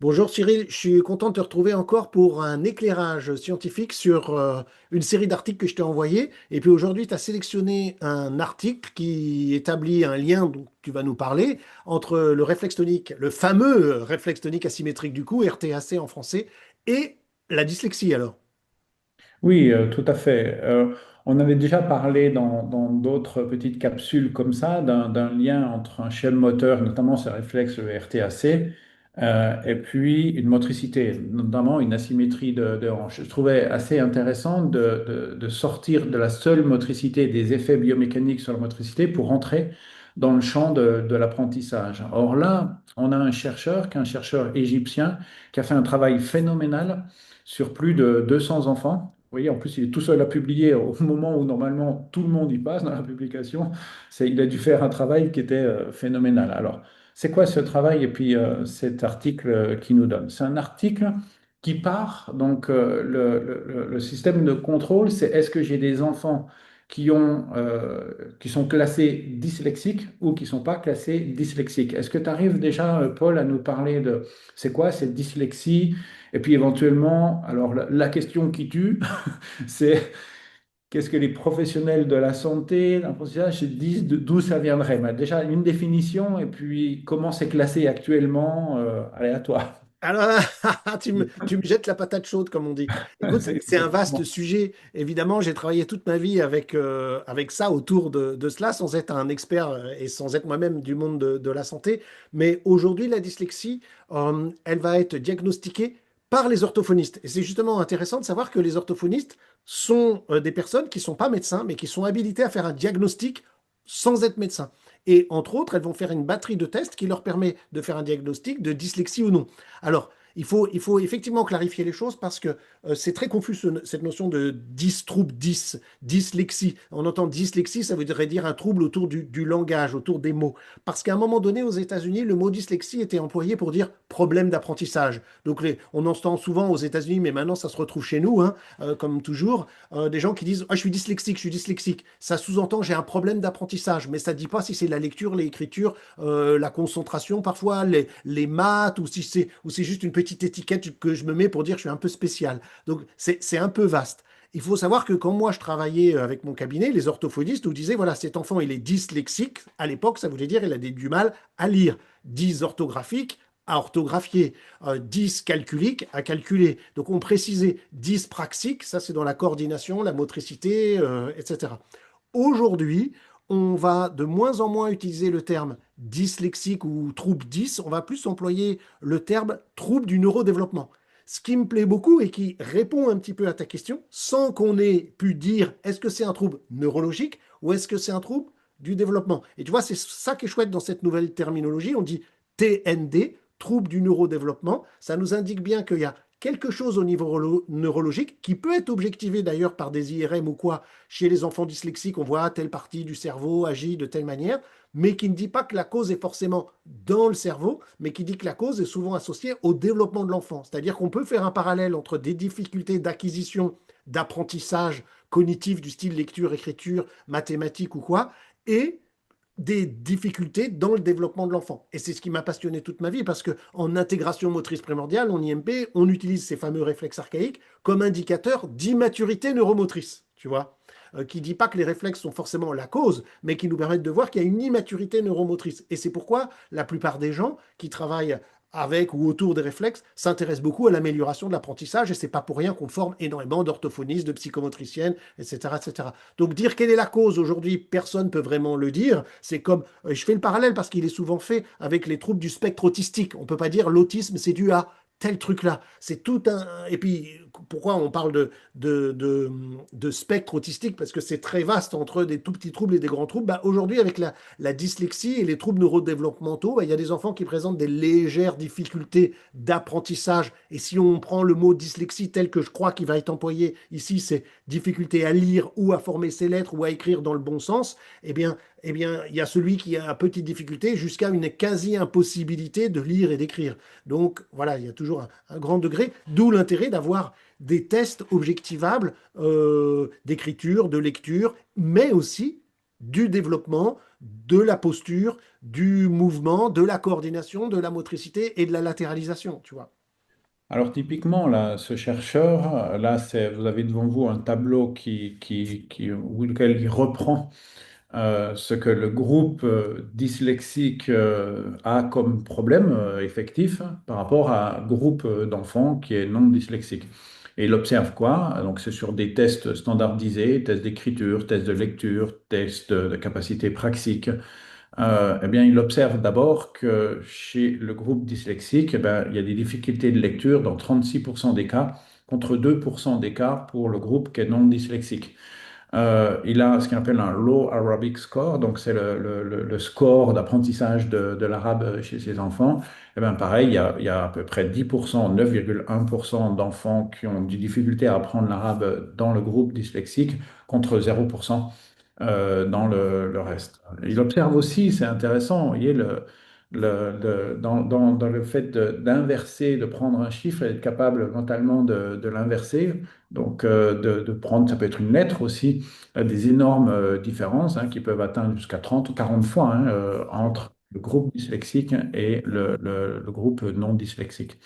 Bonjour Cyril, je suis content de te retrouver encore pour un éclairage scientifique sur une série d'articles que je t'ai envoyés. Et puis aujourd'hui, tu as sélectionné un article qui établit un lien dont tu vas nous parler entre le réflexe tonique, le fameux réflexe tonique asymétrique du cou, RTAC en français, et la dyslexie alors. Oui, tout à fait. On avait déjà parlé dans d'autres petites capsules comme ça d'un lien entre un schème moteur, notamment ce réflexe le RTAC, et puis une motricité, notamment une asymétrie de hanche. Je trouvais assez intéressant de sortir de la seule motricité, des effets biomécaniques sur la motricité pour rentrer dans le champ de l'apprentissage. Or là, on a un chercheur, qui est un chercheur égyptien, qui a fait un travail phénoménal sur plus de 200 enfants. Vous voyez, en plus, il est tout seul à publier au moment où normalement tout le monde y passe dans la publication. Il a dû faire un travail qui était phénoménal. Alors, c'est quoi ce travail et puis cet article qui nous donne? C'est un article qui part, donc le système de contrôle, c'est est-ce que j'ai des enfants qui sont classés dyslexiques ou qui ne sont pas classés dyslexiques? Est-ce que tu arrives déjà, Paul, à nous parler de c'est quoi cette dyslexie? Et puis éventuellement, alors la question qui tue, c'est qu'est-ce que les professionnels de la santé, l'apprentissage, se disent d'où ça viendrait? Mais déjà, une définition et puis comment c'est classé actuellement, allez, à toi. Alors, tu me jettes la patate chaude, comme on dit. Écoute, c'est un vaste Exactement. sujet. Évidemment, j'ai travaillé toute ma vie avec ça, autour de cela, sans être un expert et sans être moi-même du monde de la santé. Mais aujourd'hui, la dyslexie, elle va être diagnostiquée par les orthophonistes. Et c'est justement intéressant de savoir que les orthophonistes sont des personnes qui ne sont pas médecins, mais qui sont habilitées à faire un diagnostic sans être médecins. Et entre autres, elles vont faire une batterie de tests qui leur permet de faire un diagnostic de dyslexie ou non. Alors, il faut effectivement clarifier les choses parce que c'est très confus cette notion de trouble 10, dyslexie. On entend dyslexie, ça voudrait dire un trouble autour du langage, autour des mots. Parce qu'à un moment donné, aux États-Unis, le mot dyslexie était employé pour dire problème d'apprentissage. Donc on entend souvent aux États-Unis, mais maintenant ça se retrouve chez nous, hein, comme toujours, des gens qui disent ah, je suis dyslexique, je suis dyslexique. Ça sous-entend j'ai un problème d'apprentissage, mais ça ne dit pas si c'est la lecture, l'écriture, la concentration parfois, les maths, ou c'est juste une petite étiquette que je me mets pour dire que je suis un peu spécial. Donc c'est un peu vaste. Il faut savoir que quand moi je travaillais avec mon cabinet, les orthophonistes nous disaient, voilà, cet enfant il est dyslexique. À l'époque, ça voulait dire il a du mal à lire. Dysorthographique, à orthographier, dyscalculique, à calculer. Donc on précisait dyspraxique, ça c'est dans la coordination, la motricité, etc. Aujourd'hui, on va de moins en moins utiliser le terme dyslexique ou trouble 10, on va plus employer le terme trouble du neurodéveloppement. Ce qui me plaît beaucoup et qui répond un petit peu à ta question, sans qu'on ait pu dire est-ce que c'est un trouble neurologique ou est-ce que c'est un trouble du développement. Et tu vois, c'est ça qui est chouette dans cette nouvelle terminologie. On dit TND, trouble du neurodéveloppement. Ça nous indique bien qu'il y a quelque chose au niveau neurologique qui peut être objectivé d'ailleurs par des IRM ou quoi. Chez les enfants dyslexiques, on voit telle partie du cerveau agit de telle manière, mais qui ne dit pas que la cause est forcément dans le cerveau, mais qui dit que la cause est souvent associée au développement de l'enfant. C'est-à-dire qu'on peut faire un parallèle entre des difficultés d'acquisition, d'apprentissage cognitif du style lecture, écriture, mathématiques ou quoi, et des difficultés dans le développement de l'enfant. Et c'est ce qui m'a passionné toute ma vie parce que en intégration motrice primordiale, en IMP, on utilise ces fameux réflexes archaïques comme indicateur d'immaturité neuromotrice, tu vois, qui dit pas que les réflexes sont forcément la cause, mais qui nous permettent de voir qu'il y a une immaturité neuromotrice. Et c'est pourquoi la plupart des gens qui travaillent avec ou autour des réflexes s'intéressent beaucoup à l'amélioration de l'apprentissage et c'est pas pour rien qu'on forme énormément d'orthophonistes, de psychomotriciennes, etc., etc. Donc dire quelle est la cause aujourd'hui, personne ne peut vraiment le dire. C'est comme, je fais le parallèle parce qu'il est souvent fait avec les troubles du spectre autistique. On ne peut pas dire l'autisme c'est dû à tel truc-là. C'est tout un... Et puis, pourquoi on parle de spectre autistique? Parce que c'est très vaste entre des tout petits troubles et des grands troubles. Bah, aujourd'hui, avec la dyslexie et les troubles neurodéveloppementaux, bah, il y a des enfants qui présentent des légères difficultés d'apprentissage. Et si on prend le mot dyslexie tel que je crois qu'il va être employé ici, c'est difficulté à lire ou à former ses lettres ou à écrire dans le bon sens, eh bien, il y a celui qui a une petite difficulté jusqu'à une quasi-impossibilité de lire et d'écrire. Donc, voilà, il y a toujours un grand degré, d'où l'intérêt d'avoir des tests objectivables d'écriture, de lecture, mais aussi du développement, de la posture, du mouvement, de la coordination, de la motricité et de la latéralisation, tu vois. Alors typiquement, là, ce chercheur, là, vous avez devant vous un tableau lequel il reprend ce que le groupe dyslexique a comme problème effectif par rapport à un groupe d'enfants qui est non dyslexique. Et il observe quoi? Donc c'est sur des tests standardisés, tests d'écriture, tests de lecture, tests de capacité praxique. Eh bien, il observe d'abord que chez le groupe dyslexique, eh ben, il y a des difficultés de lecture dans 36% des cas, contre 2% des cas pour le groupe qui est non dyslexique. Il a ce qu'on appelle un Low Arabic Score, donc c'est le score d'apprentissage de l'arabe chez ces enfants. Et bien pareil, il y a à peu près 10%, 9,1% d'enfants qui ont des difficultés à apprendre l'arabe dans le groupe dyslexique contre 0% dans le reste. Il observe aussi, c'est intéressant, vous voyez, dans le fait d'inverser, de prendre un chiffre et être capable mentalement de l'inverser, donc de prendre, ça peut être une lettre aussi, des énormes différences hein, qui peuvent atteindre jusqu'à 30 ou 40 fois hein, entre le groupe dyslexique et le groupe non dyslexique.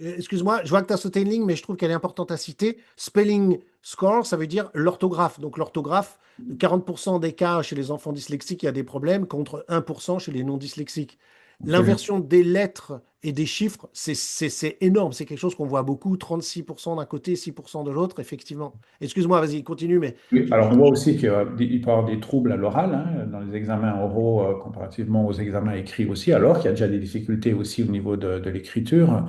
Excuse-moi, je vois que tu as sauté une ligne, mais je trouve qu'elle est importante à citer. Spelling score, ça veut dire l'orthographe. Donc l'orthographe, 40% des cas chez les enfants dyslexiques, il y a des problèmes, contre 1% chez les non dyslexiques. Absolument. L'inversion des lettres et des chiffres, c'est énorme. C'est quelque chose qu'on voit beaucoup, 36% d'un côté, 6% de l'autre, effectivement. Excuse-moi, vas-y, continue, mais Oui, alors on voit aussi qu'il peut y avoir des troubles à l'oral hein, dans les examens oraux comparativement aux examens écrits aussi, alors qu'il y a déjà des difficultés aussi au niveau de l'écriture.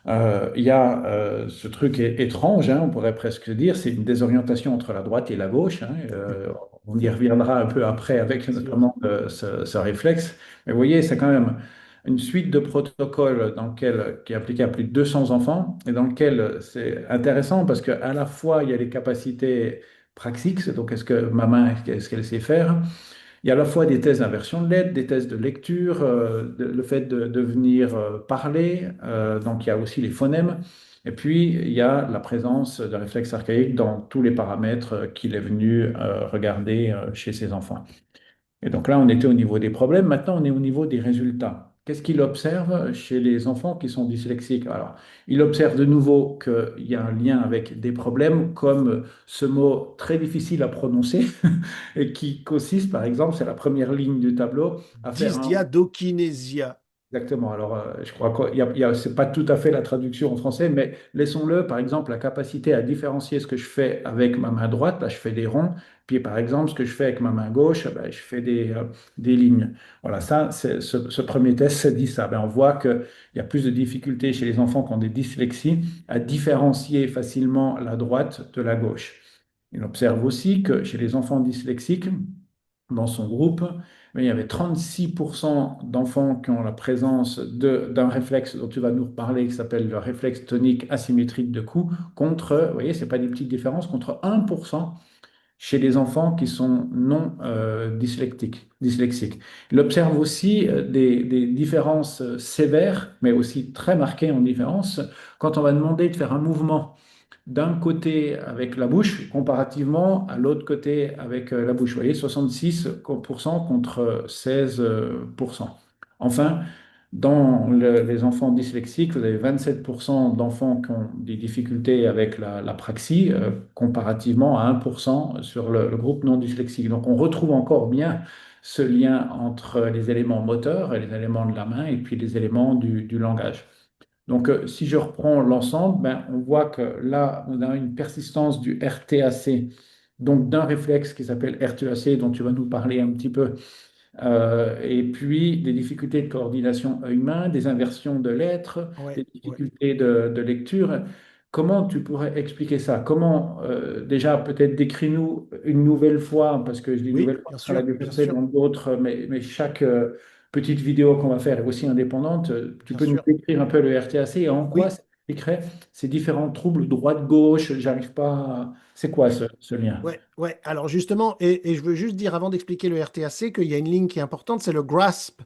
Il y a ce truc étrange, hein, on pourrait presque dire, c'est une désorientation entre la droite et la gauche. Hein. On y reviendra un peu après avec bien sûr. notamment ce réflexe. Mais vous voyez, c'est quand même une suite de protocoles qui est appliquée à plus de 200 enfants et dans lequel c'est intéressant parce qu'à la fois, il y a les capacités praxiques, donc est-ce que ma main, est-ce qu'elle sait faire? Il y a à la fois des tests d'inversion de lettres, des tests de lecture, le fait de venir parler, donc il y a aussi les phonèmes, et puis il y a la présence de réflexes archaïques dans tous les paramètres qu'il est venu regarder chez ses enfants. Et donc là, on était au niveau des problèmes, maintenant on est au niveau des résultats. Qu'est-ce qu'il observe chez les enfants qui sont dyslexiques? Alors, il observe de nouveau qu'il y a un lien avec des problèmes comme ce mot très difficile à prononcer et qui consiste, par exemple, c'est la première ligne du tableau, à faire un... Dysdiadokinésia. Exactement. Alors, je crois que c'est pas tout à fait la traduction en français, mais laissons-le, par exemple, la capacité à différencier ce que je fais avec ma main droite, là, je fais des ronds, puis par exemple, ce que je fais avec ma main gauche, ben, je fais des lignes. Voilà, ça, ce premier test, ça dit ça. Ben, on voit qu'il y a plus de difficultés chez les enfants qui ont des dyslexies à différencier facilement la droite de la gauche. Il observe aussi que chez les enfants dyslexiques, dans son groupe, mais il y avait 36% d'enfants qui ont la présence d'un réflexe dont tu vas nous reparler, qui s'appelle le réflexe tonique asymétrique de cou, contre, vous voyez, ce n'est pas des petites différences, contre 1% chez les enfants qui sont non dyslexiques. Il observe aussi des différences sévères, mais aussi très marquées en différence, quand on va demander de faire un mouvement d'un côté avec la bouche comparativement à l'autre côté avec la bouche. Vous voyez, 66% contre 16%. Enfin, dans les enfants dyslexiques, vous avez 27% d'enfants qui ont des difficultés avec la praxie, comparativement à 1% sur le groupe non dyslexique. Donc on retrouve encore bien ce lien entre les éléments moteurs et les éléments de la main et puis les éléments du langage. Donc, si je reprends l'ensemble, ben, on voit que là, on a une persistance du RTAC, donc d'un réflexe qui s'appelle RTAC, dont tu vas nous parler un petit peu, et puis des difficultés de coordination œil-main, des inversions de lettres, Ouais, des ouais. difficultés de lecture. Comment tu pourrais expliquer ça? Comment, déjà, peut-être décris-nous une nouvelle fois, parce que je dis une Oui, nouvelle fois, bien parce qu'on l'a sûr, dû bien passer sûr, dans d'autres, mais chaque petite vidéo qu'on va faire est aussi indépendante. Tu bien peux nous sûr. décrire un peu le RTAC et en quoi Oui, ça expliquerait ces différents troubles droite-gauche? J'arrive pas C'est quoi ouais. ce lien? Ouais, ouais. Alors justement, et je veux juste dire avant d'expliquer le RTAC qu'il y a une ligne qui est importante, c'est le grasp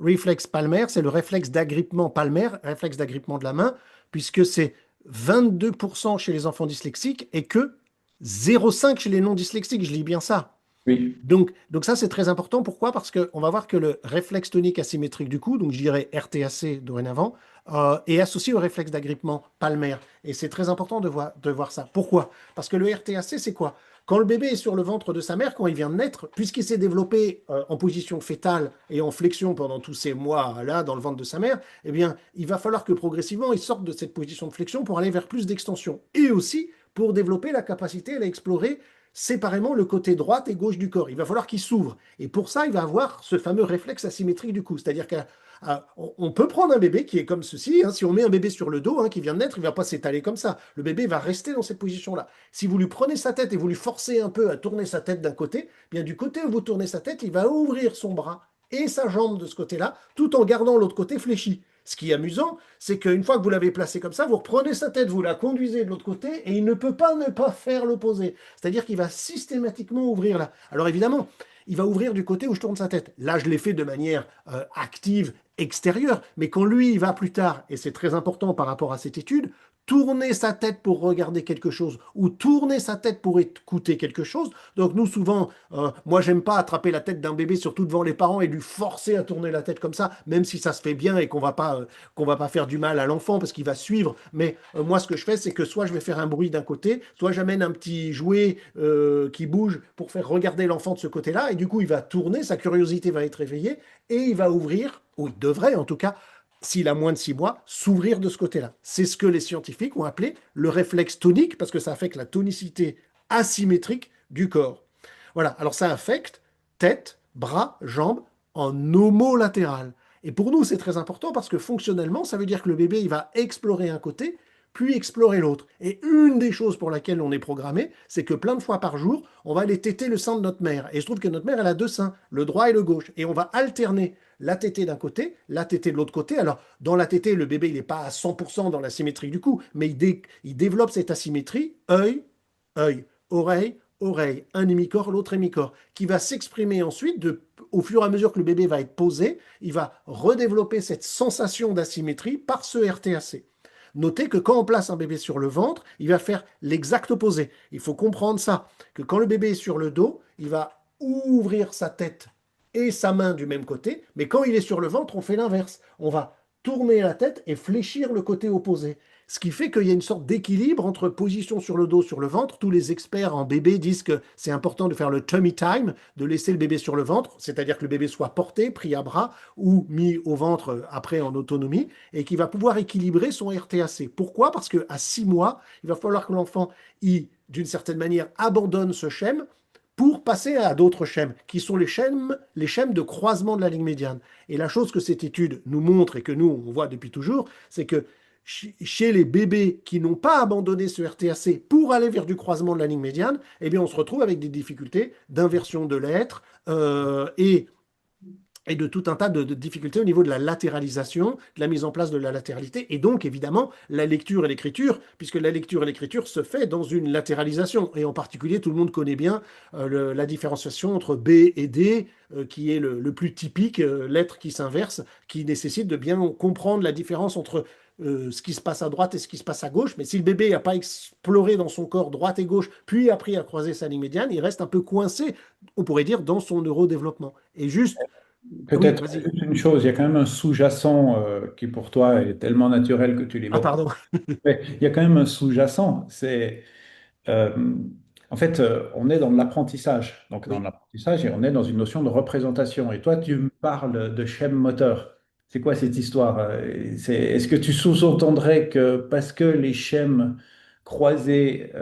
reflex palmaire, c'est le réflexe d'agrippement palmaire, réflexe d'agrippement de la main, puisque c'est 22% chez les enfants dyslexiques et que 0,5 chez les non dyslexiques. Je lis bien ça. Oui. Donc ça, c'est très important. Pourquoi? Parce qu'on va voir que le réflexe tonique asymétrique du cou, donc je dirais RTAC dorénavant, est associé au réflexe d'agrippement palmaire. Et c'est très important de voir ça. Pourquoi? Parce que le RTAC, c'est quoi? Quand le bébé est sur le ventre de sa mère, quand il vient de naître, puisqu'il s'est développé en position fétale et en flexion pendant tous ces mois-là dans le ventre de sa mère, eh bien, il va falloir que progressivement, il sorte de cette position de flexion pour aller vers plus d'extension. Et aussi pour développer la capacité à explorer séparément le côté droite et gauche du corps. Il va falloir qu'il s'ouvre. Et pour ça, il va avoir ce fameux réflexe asymétrique du cou. C'est-à-dire qu'on peut prendre un bébé qui est comme ceci. Hein. Si on met un bébé sur le dos, hein, qui vient de naître, il ne va pas s'étaler comme ça. Le bébé va rester dans cette position-là. Si vous lui prenez sa tête et vous lui forcez un peu à tourner sa tête d'un côté, eh bien du côté où vous tournez sa tête, il va ouvrir son bras et sa jambe de ce côté-là, tout en gardant l'autre côté fléchi. Ce qui est amusant, c'est qu'une fois que vous l'avez placé comme ça, vous reprenez sa tête, vous la conduisez de l'autre côté, et il ne peut pas ne pas faire l'opposé. C'est-à-dire qu'il va systématiquement ouvrir là. Alors évidemment, il va ouvrir du côté où je tourne sa tête. Là, je l'ai fait de manière active, extérieure, mais quand lui, il va plus tard, et c'est très important par rapport à cette étude, tourner sa tête pour regarder quelque chose ou tourner sa tête pour écouter quelque chose. Donc nous, souvent, moi, j'aime pas attraper la tête d'un bébé, surtout devant les parents, et lui forcer à tourner la tête comme ça, même si ça se fait bien et qu'on va pas faire du mal à l'enfant parce qu'il va suivre. Mais moi, ce que je fais, c'est que soit je vais faire un bruit d'un côté, soit j'amène un petit jouet qui bouge pour faire regarder l'enfant de ce côté-là, et du coup, il va tourner, sa curiosité va être éveillée, et il va ouvrir, ou il devrait en tout cas, s'il a moins de 6 mois, s'ouvrir de ce côté-là. C'est ce que les scientifiques ont appelé le réflexe tonique, parce que ça affecte la tonicité asymétrique du corps. Voilà, alors ça affecte tête, bras, jambes en homolatéral. Et pour nous, c'est très important parce que fonctionnellement, ça veut dire que le bébé, il va explorer un côté, puis explorer l'autre. Et une des choses pour laquelle on est programmé, c'est que plein de fois par jour, on va aller téter le sein de notre mère. Et je trouve que notre mère, elle a deux seins, le droit et le gauche. Et on va alterner la tétée d'un côté, la tétée de l'autre côté. Alors, dans la tétée, le bébé, il n'est pas à 100% dans la symétrie du cou, mais il développe cette asymétrie, œil, œil, oreille, oreille, un hémicorps, l'autre hémicorps, qui va s'exprimer ensuite au fur et à mesure que le bébé va être posé, il va redévelopper cette sensation d'asymétrie par ce RTAC. Notez que quand on place un bébé sur le ventre, il va faire l'exact opposé. Il faut comprendre ça, que quand le bébé est sur le dos, il va ouvrir sa tête et sa main du même côté, mais quand il est sur le ventre, on fait l'inverse. On va tourner la tête et fléchir le côté opposé. Ce qui fait qu'il y a une sorte d'équilibre entre position sur le dos, sur le ventre. Tous les experts en bébé disent que c'est important de faire le tummy time, de laisser le bébé sur le ventre, c'est-à-dire que le bébé soit porté, pris à bras ou mis au ventre après en autonomie, et qu'il va pouvoir équilibrer son RTAC. Pourquoi? Parce qu'à 6 mois, il va falloir que l'enfant, d'une certaine manière, abandonne ce schème pour passer à d'autres schèmes, qui sont les schèmes de croisement de la ligne médiane. Et la chose que cette étude nous montre et que nous, on voit depuis toujours, c'est que chez les bébés qui n'ont pas abandonné ce RTAC pour aller vers du croisement de la ligne médiane, eh bien, on se retrouve avec des difficultés d'inversion de l'être et de tout un tas de difficultés au niveau de la latéralisation, de la mise en place de la latéralité, et donc évidemment la lecture et l'écriture, puisque la lecture et l'écriture se fait dans une latéralisation, et en particulier tout le monde connaît bien la différenciation entre B et D, qui est le plus typique, lettre qui s'inverse, qui nécessite de bien comprendre la différence entre ce qui se passe à droite et ce qui se passe à gauche, mais si le bébé n'a pas exploré dans son corps droite et gauche, puis appris à croiser sa ligne médiane, il reste un peu coincé, on pourrait dire, dans son neurodéveloppement. Et juste oui, Peut-être vas-y. juste une chose, il y a quand même un sous-jacent qui pour toi est tellement naturel que tu Ah, l'évoques. pardon. Mais il y a quand même un sous-jacent. Euh, en fait, on est dans l'apprentissage. Donc, dans Oui. l'apprentissage, et on est dans une notion de représentation. Et toi, tu me parles de schème moteur. C'est quoi cette histoire? Est-ce que tu sous-entendrais que parce que les schèmes croisés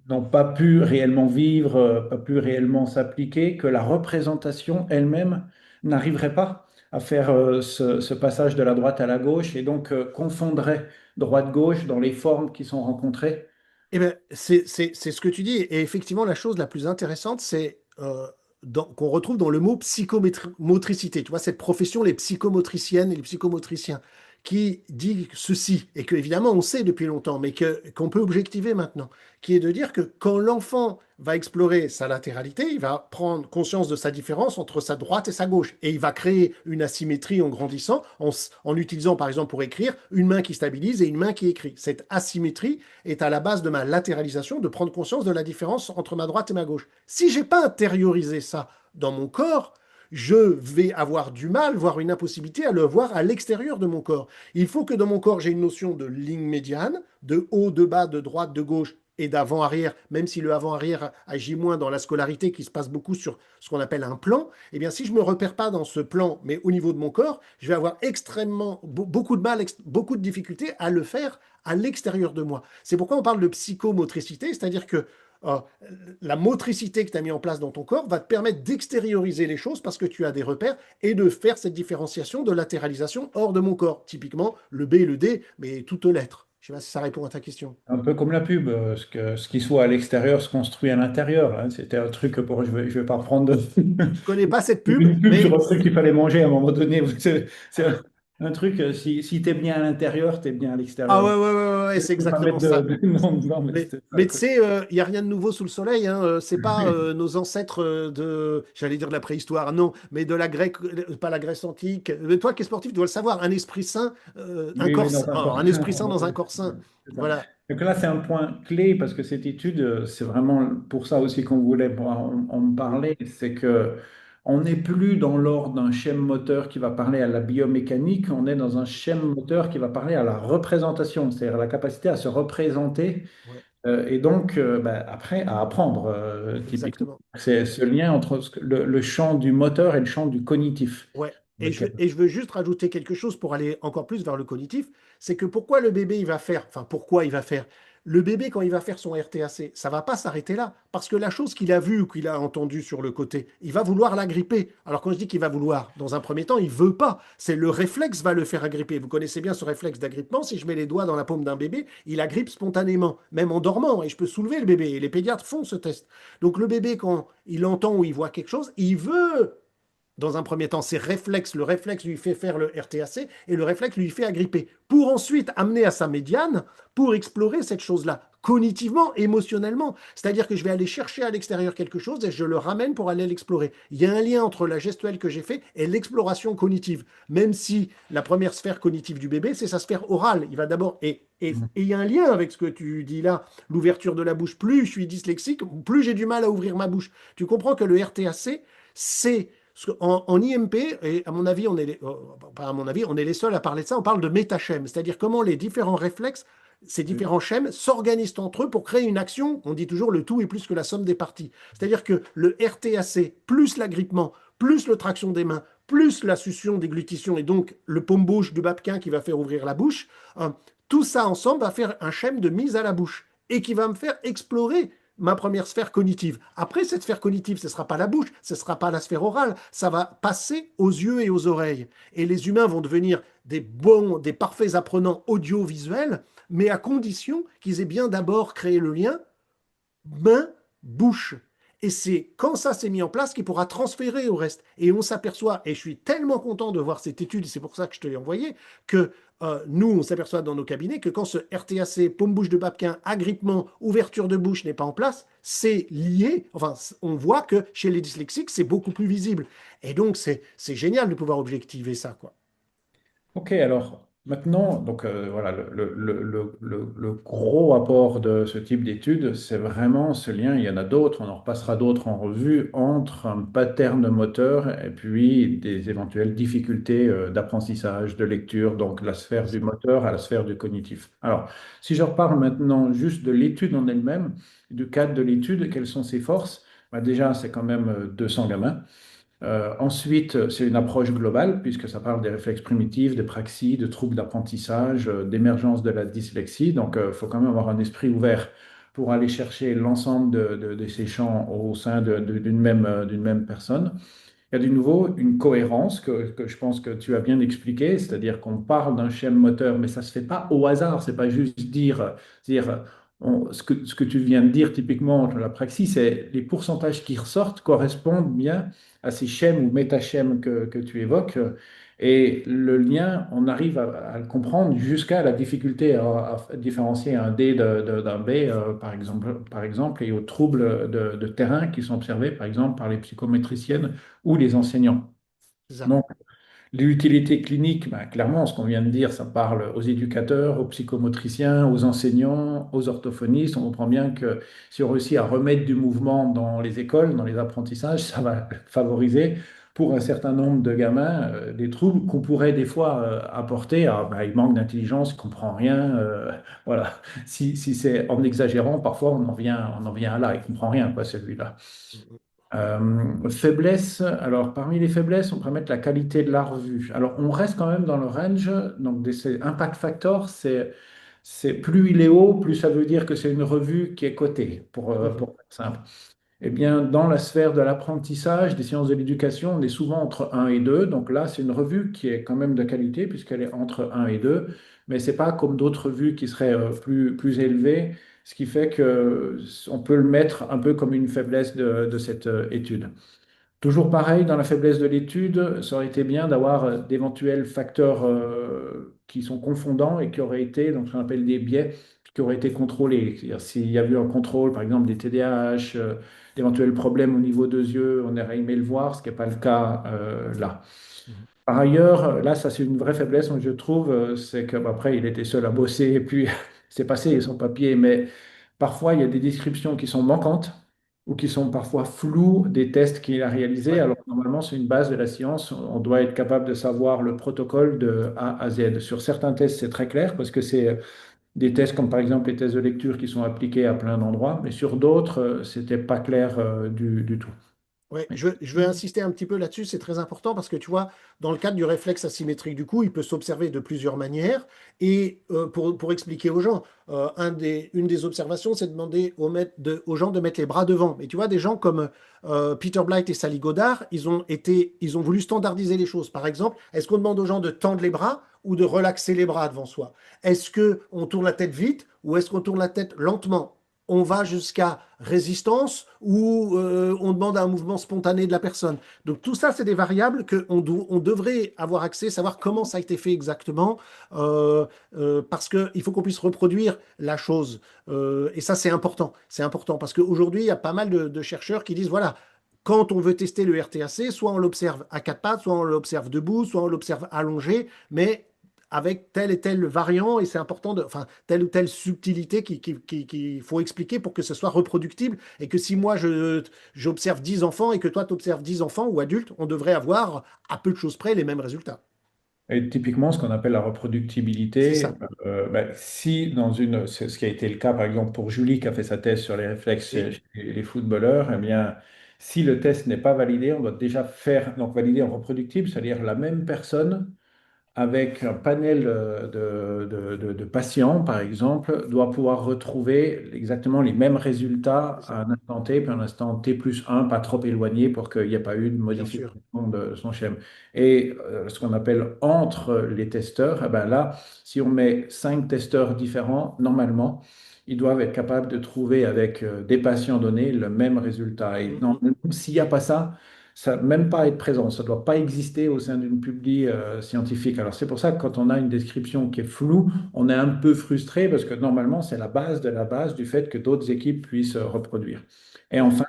n'ont pas pu réellement vivre, pas pu réellement s'appliquer, que la représentation elle-même n'arriverait pas à faire ce passage de la droite à la gauche et donc confondrait droite-gauche dans les formes qui sont rencontrées? Eh bien, c'est ce que tu dis. Et effectivement, la chose la plus intéressante, c'est qu'on retrouve dans le mot psychomotricité. Tu vois, cette profession, les psychomotriciennes et les psychomotriciens, qui dit ceci, et que évidemment on sait depuis longtemps, mais qu'on peut objectiver maintenant, qui est de dire que quand l'enfant va explorer sa latéralité, il va prendre conscience de sa différence entre sa droite et sa gauche, et il va créer une asymétrie en grandissant, en utilisant par exemple pour écrire une main qui stabilise et une main qui écrit. Cette asymétrie est à la base de ma latéralisation, de prendre conscience de la différence entre ma droite et ma gauche. Si j'ai pas intériorisé ça dans mon corps, je vais avoir du mal, voire une impossibilité à le voir à l'extérieur de mon corps. Il faut que dans mon corps, j'ai une notion de ligne médiane, de haut, de bas, de droite, de gauche et d'avant-arrière, même si le avant-arrière agit moins dans la scolarité qui se passe beaucoup sur ce qu'on appelle un plan, eh bien si je ne me repère pas dans ce plan, mais au niveau de mon corps, je vais avoir extrêmement beaucoup de mal, beaucoup de difficultés à le faire à l'extérieur de moi. C'est pourquoi on parle de psychomotricité, c'est-à-dire que euh, la motricité que tu as mis en place dans ton corps va te permettre d'extérioriser les choses parce que tu as des repères et de faire cette différenciation de latéralisation hors de mon corps. Typiquement, le B et le D, mais toutes lettres. Je ne sais pas si ça répond à ta question. Un peu comme la pub, ce qui soit à l'extérieur se construit à l'intérieur, hein. C'était un truc pour, je vais pas reprendre Je ne connais pas cette pub, une pub sur mais un truc qu'il fallait manger à un moment donné. C'est un truc, si tu es bien à l'intérieur, tu es bien à ah l'extérieur. ouais, ouais, ouais, ouais, ouais, Je c'est vais pas exactement mettre ça. non, non, mais c'était ça le Mais tu truc. sais, il n'y a rien de nouveau sous le soleil. Hein. C'est pas nos ancêtres j'allais dire de la préhistoire, non, mais de la Grecque, pas la Grèce antique. Mais toi qui es sportif, tu dois le savoir. Un esprit sain, Oui, oui, dans un corps un sain. esprit sain dans un corps sain. C'est ça. Voilà. Donc là, c'est un point clé parce que cette étude, c'est vraiment pour ça aussi qu'on voulait en parler, c'est que on n'est plus dans l'ordre d'un schème moteur qui va parler à la biomécanique, on est dans un schème moteur qui va parler à la représentation, c'est-à-dire la capacité à se représenter Ouais, et donc ben, après à apprendre typiquement. exactement. C'est ce lien entre le champ du moteur et le champ du cognitif. Ouais. Lequel- Et je veux juste rajouter quelque chose pour aller encore plus vers le cognitif, c'est que pourquoi le bébé il va faire, enfin pourquoi il va faire, le bébé quand il va faire son RTAC, ça va pas s'arrêter là, parce que la chose qu'il a vue ou qu'il a entendue sur le côté, il va vouloir l'agripper. Alors quand je dis qu'il va vouloir, dans un premier temps, il veut pas, c'est le réflexe va le faire agripper. Vous connaissez bien ce réflexe d'agrippement, si je mets les doigts dans la paume d'un bébé, il agrippe spontanément, même en dormant, et je peux soulever le bébé, et les pédiatres font ce test. Donc le bébé quand il entend ou il voit quelque chose, il veut dans un premier temps, c'est réflexe. Le réflexe lui fait faire le RTAC et le réflexe lui fait agripper. Pour ensuite amener à sa médiane pour explorer cette chose-là, cognitivement, émotionnellement. C'est-à-dire que je vais aller chercher à l'extérieur quelque chose et je le ramène pour aller l'explorer. Il y a un lien entre la gestuelle que j'ai fait et l'exploration cognitive. Même si la première sphère cognitive du bébé, c'est sa sphère orale. Il va d'abord. Et il y a un lien avec ce que tu dis là, l'ouverture de la bouche. Plus je suis dyslexique, plus j'ai du mal à ouvrir ma bouche. Tu comprends que le RTAC, c'est en IMP, et à mon avis, pas à mon avis, on est les seuls à parler de ça, on parle de métachème, c'est-à-dire comment les différents réflexes, ces différents schèmes s'organisent entre eux pour créer une action. On dit toujours le tout est plus que la somme des parties. C'est-à-dire que le RTAC, plus l'agrippement, plus le traction des mains, plus la succion, déglutition, et donc le paume-bouche du babquin qui va faire ouvrir la bouche, tout ça ensemble va faire un schème de mise à la bouche et qui va me faire explorer ma première sphère cognitive. Après, cette sphère cognitive, ce ne sera pas la bouche, ce ne sera pas la sphère orale, ça va passer aux yeux et aux oreilles. Et les humains vont devenir des bons, des parfaits apprenants audiovisuels, mais à condition qu'ils aient bien d'abord créé le lien main-bouche. Et c'est quand ça s'est mis en place qu'il pourra transférer au reste. Et on s'aperçoit, et je suis tellement content de voir cette étude, c'est pour ça que je te l'ai envoyé, que nous, on s'aperçoit dans nos cabinets que quand ce RTAC, paume-bouche de babquin, agrippement, ouverture de bouche n'est pas en place, c'est lié, enfin, on voit que chez les dyslexiques, c'est beaucoup plus visible. Et donc, c'est génial de pouvoir objectiver ça, quoi. Ok, alors maintenant, donc voilà, le gros apport de ce type d'étude, c'est vraiment ce lien, il y en a d'autres, on en repassera d'autres en revue, entre un pattern moteur et puis des éventuelles difficultés d'apprentissage, de lecture, donc la sphère du moteur à la sphère du cognitif. Alors, si je reparle maintenant juste de l'étude en elle-même, du cadre de l'étude, quelles sont ses forces? Bah, déjà, c'est quand même 200 gamins. Ensuite, c'est une approche globale, puisque ça parle des réflexes primitifs, de praxie, de troubles d'apprentissage, d'émergence de la dyslexie. Donc, il faut quand même avoir un esprit ouvert pour aller chercher l'ensemble de ces champs au sein d'une même personne. Il y a de nouveau une cohérence que je pense que tu as bien expliqué, c'est-à-dire qu'on parle d'un schème moteur, mais ça ne se fait pas au hasard, c'est pas juste dire ce que tu viens de dire typiquement entre la praxis, c'est les pourcentages qui ressortent correspondent bien à ces schèmes ou métaschèmes que tu évoques. Et le lien, on arrive à le comprendre jusqu'à la difficulté à différencier un D d'un B, par exemple, et aux troubles de terrain qui sont observés, par exemple, par les psychométriciennes ou les enseignants. C'est ça. Donc, l'utilité clinique, ben, clairement, ce qu'on vient de dire, ça parle aux éducateurs, aux psychomotriciens, aux enseignants, aux orthophonistes. On comprend bien que si on réussit à remettre du mouvement dans les écoles, dans les apprentissages, ça va favoriser pour un certain nombre de gamins des troubles qu'on pourrait des fois apporter. Ah, ben, il manque d'intelligence, il ne comprend rien. Voilà. Si c'est en exagérant, parfois on en vient à là, il ne comprend rien, quoi, celui-là. Faiblesse, alors parmi les faiblesses, on pourrait mettre la qualité de la revue. Alors on reste quand même dans le range, donc ces impact factor, c'est plus il est haut, plus ça veut dire que c'est une revue qui est cotée, Mhm. pour faire simple. Eh bien, dans la sphère de l'apprentissage, des sciences de l'éducation, on est souvent entre un et 2. Donc là, c'est une revue qui est quand même de qualité puisqu'elle est entre un et 2. Mais ce n'est pas comme d'autres revues qui seraient plus élevées, ce qui fait qu'on peut le mettre un peu comme une faiblesse de cette étude. Toujours pareil, dans la faiblesse de l'étude, ça aurait été bien d'avoir d'éventuels facteurs qui sont confondants et qui auraient été, donc ce qu'on appelle des biais, qui auraient été contrôlés. C'est-à-dire s'il y a eu un contrôle, par exemple, des TDAH, d'éventuels problèmes au niveau des yeux, on aurait aimé le voir, ce qui n'est pas le cas là. Mhm. Par ailleurs, là, ça c'est une vraie faiblesse, moi, je trouve, c'est qu'après, il était seul à bosser et puis c'est passé son papier, mais parfois il y a des descriptions qui sont manquantes ou qui sont parfois floues des tests qu'il a réalisés. Ouais. Alors normalement, c'est une base de la science, on doit être capable de savoir le protocole de A à Z. Sur certains tests, c'est très clair parce que c'est des tests comme par exemple les tests de lecture qui sont appliqués à plein d'endroits, mais sur d'autres, c'était pas clair du tout. Ouais, je veux insister un petit peu là-dessus, c'est très important parce que tu vois, dans le cadre du réflexe asymétrique du coup, il peut s'observer de plusieurs manières. Et pour expliquer aux gens, une des observations, c'est de demander aux gens de mettre les bras devant. Et tu vois, des gens comme Peter Blight et Sally Godard, ils ont voulu standardiser les choses. Par exemple, est-ce qu'on demande aux gens de tendre les bras ou de relaxer les bras devant soi? Est-ce qu'on tourne la tête vite ou est-ce qu'on tourne la tête lentement? On va jusqu'à résistance ou on demande un mouvement spontané de la personne. Donc tout ça, c'est des variables on devrait avoir accès, savoir comment ça a été fait exactement, parce qu'il faut qu'on puisse reproduire la chose. Et ça, c'est important. C'est important parce qu'aujourd'hui, il y a pas mal de chercheurs qui disent, voilà, quand on veut tester le RTAC, soit on l'observe à quatre pattes, soit on l'observe debout, soit on l'observe allongé, mais avec tel et tel variant, et c'est important enfin, telle ou telle subtilité qu'il faut expliquer pour que ce soit reproductible, et que si moi j'observe 10 enfants et que toi tu observes 10 enfants ou adultes, on devrait avoir à peu de choses près les mêmes résultats. Et typiquement, ce qu'on appelle la C'est reproductibilité, ça. ben, si dans une, c'est ce qui a été le cas par exemple pour Julie qui a fait sa thèse sur les réflexes Oui, chez les footballeurs, eh bien, si le test n'est pas validé, on doit déjà faire, donc valider en reproductible, c'est-à-dire la même personne avec un panel de patients, par exemple, doit pouvoir retrouver exactement les mêmes résultats c'est ça, à un instant T, puis un instant T plus un, pas trop éloigné pour qu'il n'y ait pas eu de bien sûr. modification de son schème. Et ce qu'on appelle entre les testeurs, eh ben là, si on met 5 testeurs différents, normalement, ils doivent être capables de trouver avec des patients donnés le même résultat. Et non, Mhm. s'il n'y a pas ça, ça même pas être présent, ça ne doit pas exister au sein d'une publi scientifique. Alors c'est pour ça que quand on a une description qui est floue, on est un peu frustré parce que normalement c'est la base de la base du fait que d'autres équipes puissent reproduire. Et Ouais. enfin,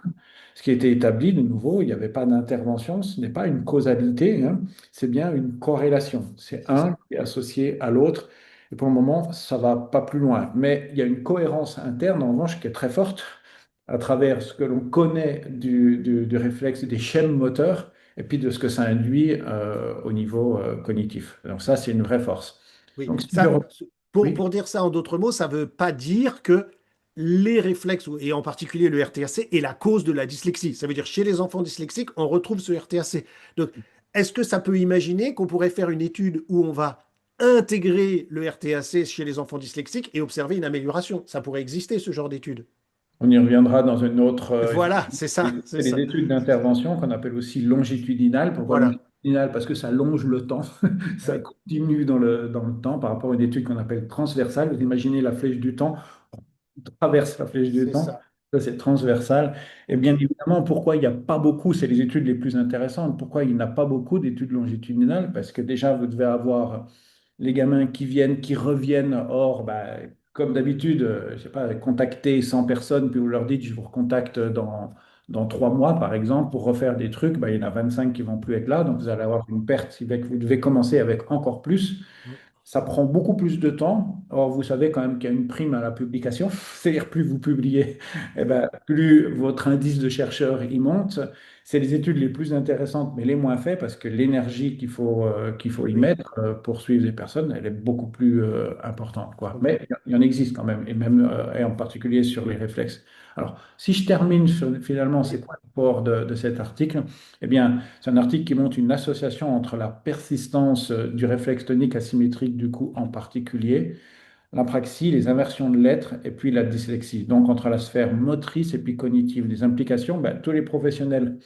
ce qui a été établi de nouveau, il n'y avait pas d'intervention, ce n'est pas une causalité, hein, c'est bien une corrélation. C'est C'est un ça. qui est associé à l'autre. Et pour le moment, ça va pas plus loin. Mais il y a une cohérence interne, en revanche, qui est très forte à travers ce que l'on connaît du réflexe, des schèmes moteurs, et puis de ce que ça induit au niveau cognitif. Donc ça, c'est une vraie force. Oui, Donc si je... Oui, pour dire ça en d'autres mots, ça ne veut pas dire que les réflexes, et en particulier le RTAC, est la cause de la dyslexie. Ça veut dire chez les enfants dyslexiques, on retrouve ce RTAC. Donc, est-ce que ça peut imaginer qu'on pourrait faire une étude où on va intégrer le RTAC chez les enfants dyslexiques et observer une amélioration? Ça pourrait exister, ce genre d'étude. on y reviendra dans une autre... Voilà, c'est ça, c'est c'est les ça. études d'intervention qu'on appelle aussi longitudinales. Pourquoi Voilà. longitudinales? Parce que ça longe le temps, ça Oui, continue dans le temps par rapport à une étude qu'on appelle transversale. Vous imaginez la flèche du temps, on traverse la flèche du c'est temps. ça. Ça, c'est transversal. Et bien évidemment, pourquoi il n'y a pas beaucoup, c'est les études les plus intéressantes, pourquoi il n'y a pas beaucoup d'études longitudinales? Parce que déjà, vous devez avoir les gamins qui viennent, qui reviennent. Or, bah, comme d'habitude, je sais pas, contacter 100 personnes, puis vous leur dites, je vous recontacte dans 3 mois, par exemple, pour refaire des trucs, bah, il y en a 25 qui vont plus être là. Donc, vous allez avoir une perte, ce qui fait que vous devez commencer avec encore plus. Ça prend beaucoup plus de temps. Or, vous savez quand même qu'il y a une prime à la publication. C'est-à-dire, plus vous publiez, eh ben, plus votre indice de chercheur y monte. C'est les études les plus intéressantes, mais les moins faites, parce que l'énergie qu'il faut y Oui, mettre pour suivre les personnes, elle est beaucoup plus importante, quoi. ok. Mais il y en existe quand même, et même et en particulier sur les réflexes. Alors, si je termine finalement, c'est Oui, quoi l'apport de cet article? Eh bien, c'est un article qui montre une association entre la persistance du réflexe tonique asymétrique du cou en particulier, l'apraxie, les inversions de lettres et puis la dyslexie. Donc, entre la sphère motrice et puis cognitive. Les implications, ben, tous les professionnels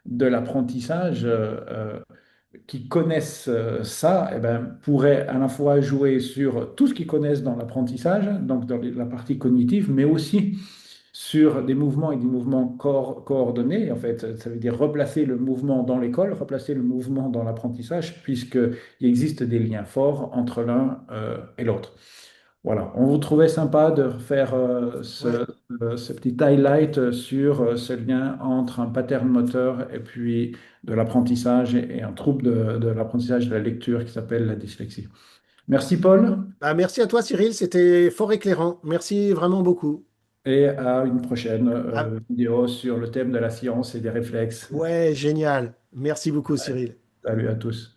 de l'apprentissage qui connaissent ça eh ben, pourraient à la fois jouer sur tout ce qu'ils connaissent dans l'apprentissage, donc dans la partie cognitive, mais aussi sur des mouvements et des mouvements coordonnés. En fait, ça veut dire replacer le mouvement dans l'école, replacer le mouvement dans l'apprentissage, puisqu'il existe des liens forts entre l'un et l'autre. Voilà, on vous trouvait sympa de faire ouais. ce petit highlight sur ce lien entre un pattern moteur et puis de l'apprentissage et un trouble de l'apprentissage de la lecture qui s'appelle la dyslexie. Merci Paul Bah, merci à toi, Cyril, c'était fort éclairant. Merci vraiment beaucoup. et à une prochaine Ah, vidéo sur le thème de la science et des réflexes. ouais, génial. Merci beaucoup, Cyril. Salut à tous.